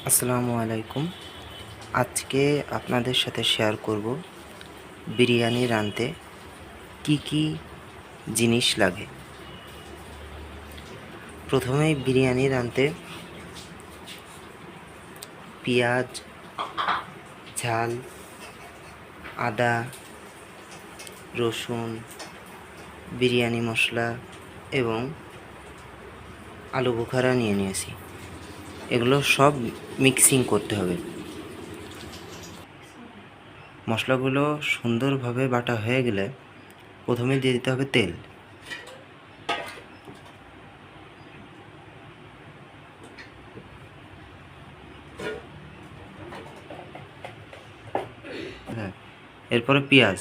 আসসালামু আলাইকুম। আজকে আপনাদের সাথে শেয়ার করব বিরিয়ানি রাঁধতে কি কি জিনিস লাগে। প্রথমেই বিরিয়ানি রাঁধতে পেঁয়াজ, ঝাল, আদা, রসুন, বিরিয়ানি মশলা এবং আলু বোখারা নিয়ে নিয়েছি। এগুলো সব মিক্সিং করতে হবে। মশলাগুলো সুন্দরভাবে বাটা হয়ে গেলে প্রথমে দিয়ে দিতে হবে তেল। হ্যাঁ, এরপরে পেঁয়াজ,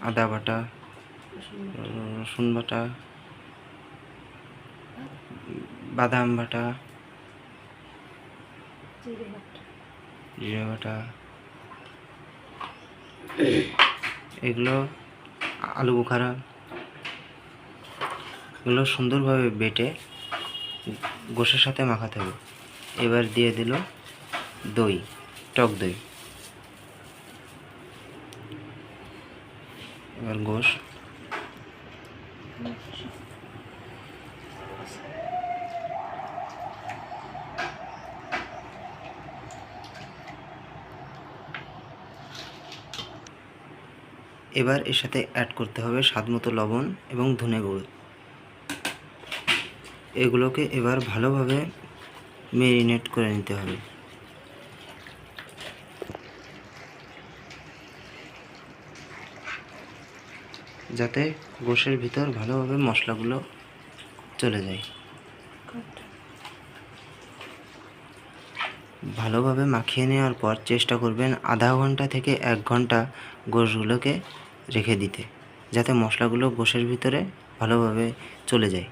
আদা বাটা, রসুন বাটা, বাদাম বাটা, জিরে বাটা, এগুলো আলু বোখারা, এগুলো সুন্দরভাবে বেটে গোশের সাথে মাখাতে হবে। এবার দিয়ে দিল দই, টক দই। এবার গোশ, এবার এর সাথে অ্যাড করতে হবে স্বাদমতো লবণ এবং ধনে গুঁড়ো। এগুলোকে এবার ভালোভাবে ম্যারিনেট করে নিতে হবে। যাতে গোশের ভিতর ভালোভাবে মশলাগুলো চলে যায়। ভালোভাবে মাখিয়ে নেওয়ার পর চেষ্টা করবেন আধা ঘন্টা থেকে 1 ঘন্টা গোশগুলোকে রেখে দিতে, যাতে মশলাগুলো গোশের ভিতরে ভালোভাবে চলে যায়।